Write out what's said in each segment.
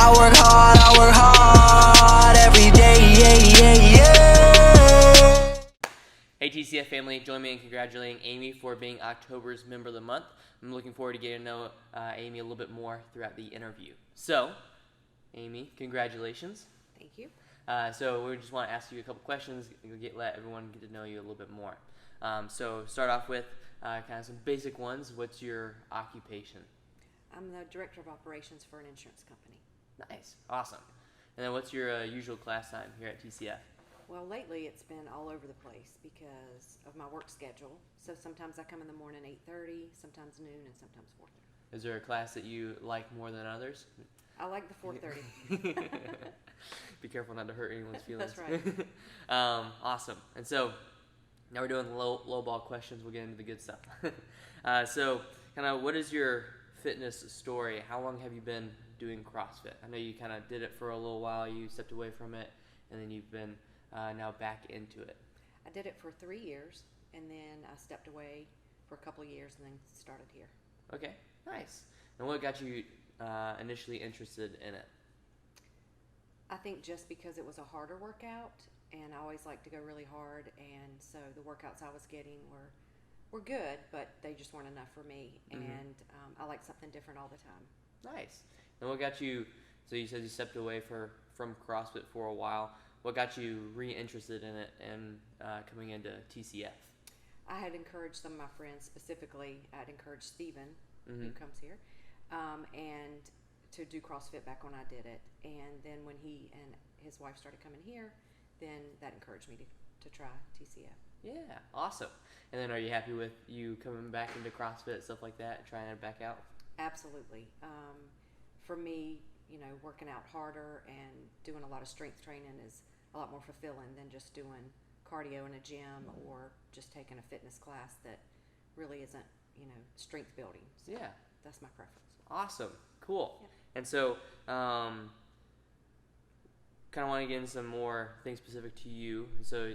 I work hard every day, Hey TCF family, join me in congratulating Amy for being October's Member of the Month. I'm looking forward to getting to know Amy a little bit more throughout the interview. So, Amy, congratulations. Thank you. So we just want to ask you a couple questions, let everyone get to know you a little bit more. So start off with kind of some basic ones. What's your occupation? I'm the Director of Operations for an insurance company. Nice, awesome. And then what's your usual class time here at TCF? Well, lately it's been all over the place because of my work schedule. So sometimes I come in the morning 8:30, sometimes noon, and sometimes 4:30. Is there a class that you like more than others? I like the 4:30. Be careful not to hurt anyone's feelings. That's right. Awesome. And so now we're doing the low ball questions. We'll get into the good stuff. So kind of what is your fitness story? How long have you been doing CrossFit? I know you kind of did it for a little while. You stepped away from it, and then you've been now back into it. I did it for 3 years, and then I stepped away for a couple of years and then started here. Okay, nice. And what got you initially interested in it? I think just because it was a harder workout, and I always like to go really hard, and so the workouts I was getting were good, but they just weren't enough for me, and I like something different all the time. Nice. And what got you, so you said you stepped away from CrossFit for a while. What got you re-interested in it and coming into TCF? I had encouraged some of my friends, specifically I'd encouraged Steven, who comes here, and to do CrossFit back when I did it. And then when he and his wife started coming here, then that encouraged me to try TCF. Yeah, awesome. And then are you happy with you coming back into CrossFit, stuff like that, trying it back out? Absolutely. For me, working out harder and doing a lot of strength training is a lot more fulfilling than just doing cardio in a gym or just taking a fitness class that really isn't, strength building. So yeah. That's my preference. Awesome. Cool. Yeah. And so, kind of want to get into some more things specific to you. So,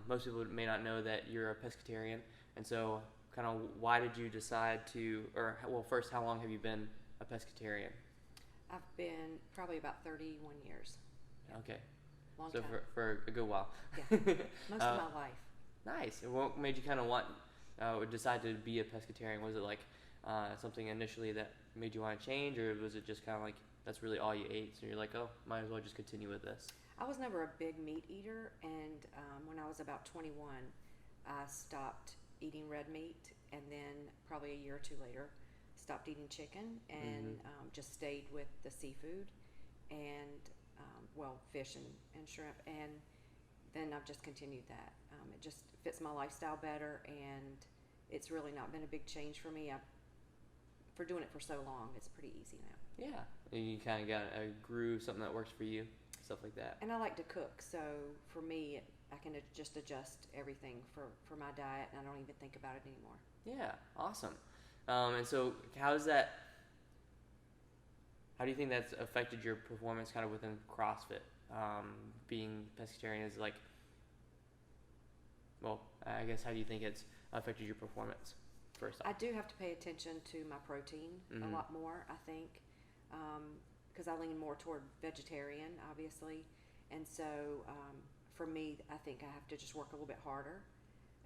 most people may not know that you're a pescatarian. And so, kind of why did you decide to, first, how long have you been a pescatarian? I've been probably about 31 years. Yeah. Okay. Long so time. for a good while. Yeah. Most of my life. Nice. And what made you kind of decide to be a pescatarian? Was it like something initially that made you want to change, or was it just kind of like that's really all you ate, so you're like, oh, might as well just continue with this? I was never a big meat eater, and when I was about 21, I stopped eating red meat, and then probably a year or two later, stopped eating chicken and just stayed with the seafood and fish and shrimp, and then I've just continued that. It just fits my lifestyle better, and it's really not been a big change for me. For doing it for so long, it's pretty easy now. Yeah, and you kind of got a groove, something that works for you, stuff like that. And I like to cook, so for me, I can just adjust everything for my diet, and I don't even think about it anymore. Yeah, awesome. And so how do you think that's affected your performance kind of within CrossFit? Being pescatarian is like, I guess how do you think it's affected your performance? First off, I do have to pay attention to my protein a lot more, I think, because I lean more toward vegetarian, obviously, and so for me, I think I have to just work a little bit harder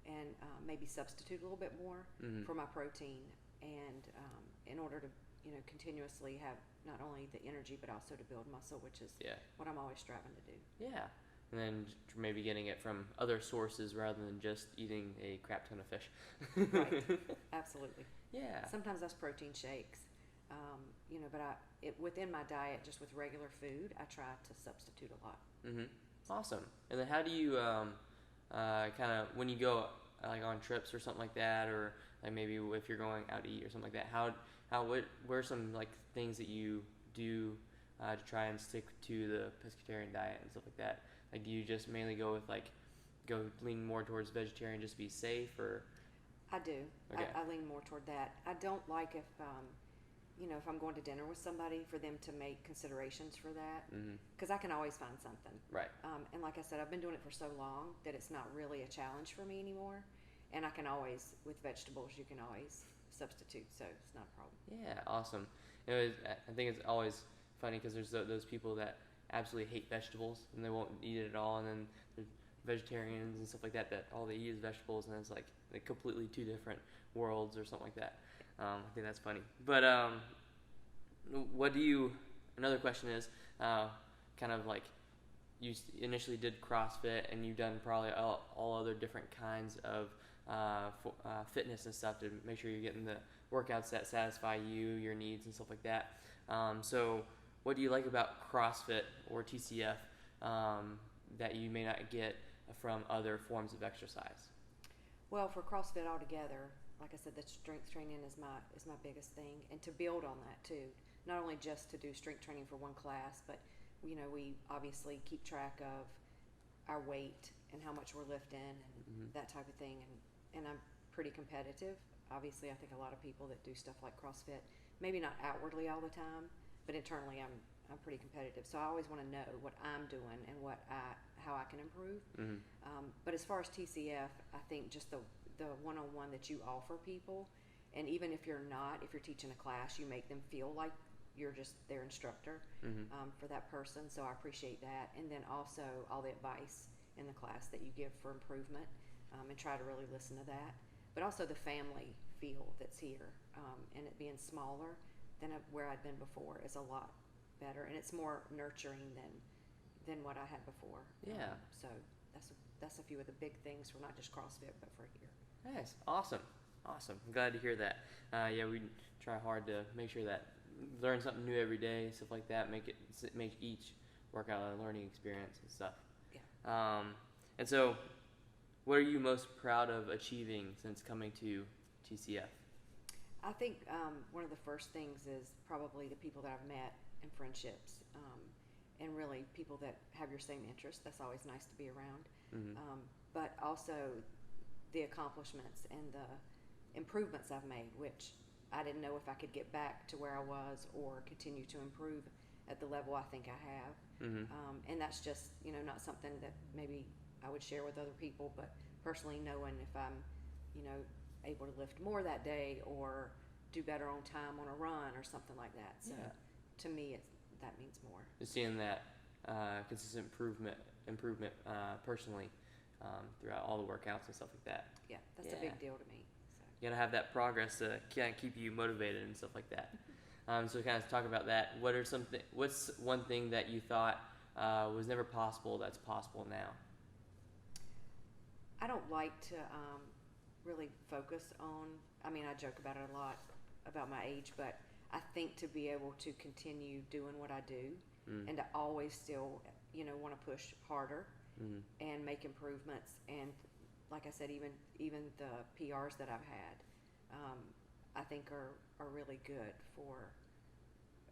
and maybe substitute a little bit more for my protein, and in order to continuously have not only the energy but also to build muscle, which is what I'm always striving to do. Yeah. And then maybe getting it from other sources rather than just eating a crap ton of fish. Right. Absolutely. Yeah. Sometimes that's protein shakes, but within my diet, just with regular food, I try to substitute a lot. Awesome. And then how do you kind of, when you go like on trips or something like that, or like maybe if you're going out to eat or something like that, what are some like things that you do to try and stick to the pescatarian diet and stuff like that? Like, do you just mainly go lean more towards vegetarian just to be safe, or? I do. Okay. I lean more toward that. I don't like if I'm going to dinner with somebody, for them to make considerations for that, because I can always find something. Right. And like I said, I've been doing it for so long that it's not really a challenge for me anymore. And I can always, with vegetables, you can always substitute, so it's not a problem. Yeah, awesome. I think it's always funny because there's those people that absolutely hate vegetables and they won't eat it at all, and then there's vegetarians and stuff like that all they eat is vegetables, and it's like completely two different worlds or something like that. I think that's funny. But another question is kind of like you initially did CrossFit and you've done probably all other different kinds of fitness and stuff to make sure you're getting the workouts that satisfy you, your needs, and stuff like that. So what do you like about CrossFit or TCF that you may not get from other forms of exercise? Well, for CrossFit altogether, like I said, the strength training is my biggest thing, and to build on that too. Not only just to do strength training for one class, but we obviously keep track of our weight and how much we're lifting and that type of thing. And I'm pretty competitive. Obviously, I think a lot of people that do stuff like CrossFit, maybe not outwardly all the time, but internally I'm pretty competitive. So I always want to know what I'm doing and how I can improve. But as far as TCF, I think just the one-on-one that you offer people, and even if you're teaching a class, you make them feel like you're just their instructor for that person. So I appreciate that. And then also all the advice in the class that you give for improvement, and try to really listen to that. But also the family feel that's here, and it being smaller than where I'd been before is a lot better, and it's more nurturing than what I had before. Yeah. So that's a few of the big things for not just CrossFit, but for here. Nice. Awesome. I'm glad to hear that. Yeah, we try hard to make sure that learn something new every day, stuff like that. Make each workout a learning experience and stuff. Yeah. And so, what are you most proud of achieving since coming to TCF? I think one of the first things is probably the people that I've met and friendships, and really people that have your same interests. That's always nice to be around. But also the accomplishments and the improvements I've made, which I didn't know if I could get back to where I was or continue to improve at the level I think I have. And that's just, not something that maybe I would share with other people, but personally knowing if I'm, able to lift more that day or do better on time on a run or something like that. So to me, that means more. Just seeing that consistent improvement personally throughout all the workouts and stuff like that. Yeah, that's a big deal to me. So. You gotta have that progress to kind of keep you motivated and stuff like that. So kind of talk about that. What's one thing that you thought was never possible that's possible now? I don't like to really focus on, I joke about it a lot about my age, but I think to be able to continue doing what I do and to always still, want to push harder and make improvements. And like I said, even the PRs that I've had, I think are really good for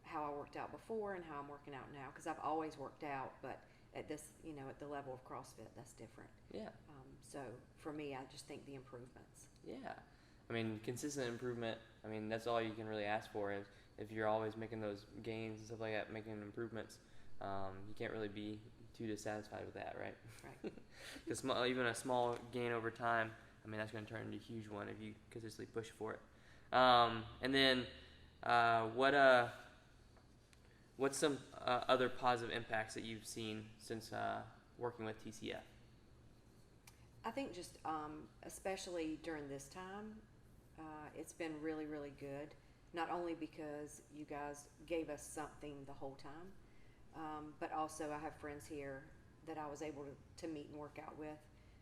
how I worked out before and how I'm working out now. Because I've always worked out, but at this, at the level of CrossFit, that's different. Yeah. So for me, I just think the improvements. Yeah. Consistent improvement, that's all you can really ask for. If you're always making those gains and stuff like that, making improvements, you can't really be too dissatisfied with that, right? Right. Because even a small gain over time, that's going to turn into a huge one if you consistently push for it. And then what's some other positive impacts that you've seen since working with TCF? I think just especially during this time, it's been really, really good. Not only because you guys gave us something the whole time, but also I have friends here that I was able to meet and work out with.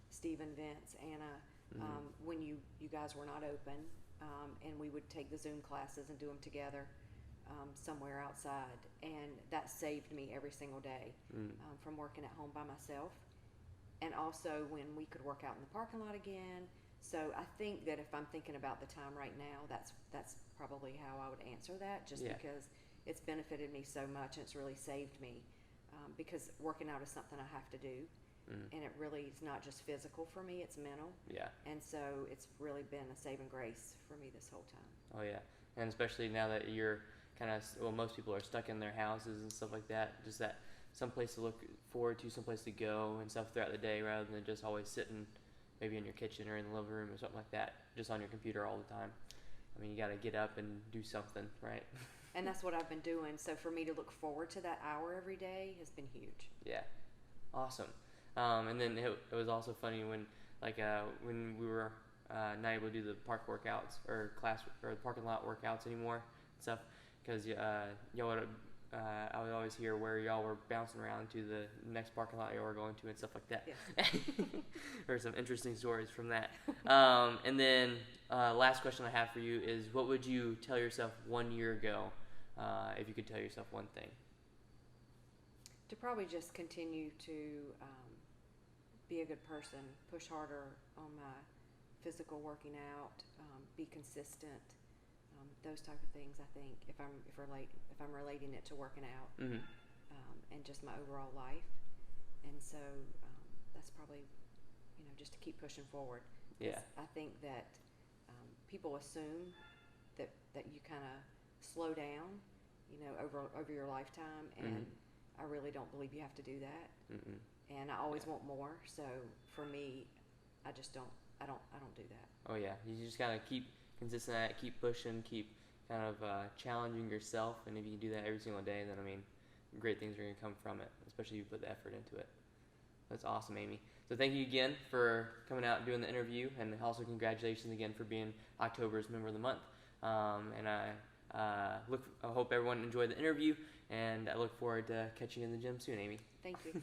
Stephen, Vince, Anna, when you guys were not open, and we would take the Zoom classes and do them together somewhere outside, and that saved me every single day from working at home by myself. And also when we could work out in the parking lot again. So I think that if I'm thinking about the time right now, that's probably how I would answer that, just because it's benefited me so much and it's really saved me, because working out is something I have to do, and it really is not just physical for me, it's mental. Yeah. And so it's really been a saving grace for me this whole time. Oh yeah, and especially now that you're most people are stuck in their houses and stuff like that, just that someplace to look forward to, someplace to go and stuff throughout the day, rather than just always sitting maybe in your kitchen or in the living room or something like that, just on your computer all the time. You got to get up and do something, right? And that's what I've been doing. So for me to look forward to that hour every day has been huge. Yeah, awesome. And then it was also funny when we were not able to do the park workouts or the parking lot workouts anymore and stuff, because y'all would I would always hear where y'all were bouncing around to the next parking lot y'all were going to and stuff like that. Yes. There's some interesting stories from that. And then last question I have for you is, what would you tell yourself 1 year ago, if you could tell yourself one thing? To probably just continue to be a good person, push harder on my physical working out, be consistent, those type of things. I think if I'm relating it to working out, Mm-hmm. And just my overall life, and so that's probably just to keep pushing forward. Yeah. I think that people assume that you kind of slow down, over your lifetime, and I really don't believe you have to do that. Mm-mm. And I always want more. So for me, I just don't. I don't do that. Oh yeah, you just gotta keep consistent at it, keep pushing, keep kind of challenging yourself, and if you can do that every single day, then great things are gonna come from it, especially if you put the effort into it. That's awesome, Amy. So thank you again for coming out and doing the interview, and also congratulations again for being October's Member of the Month. And I hope everyone enjoyed the interview, and I look forward to catching you in the gym soon, Amy. Thank you.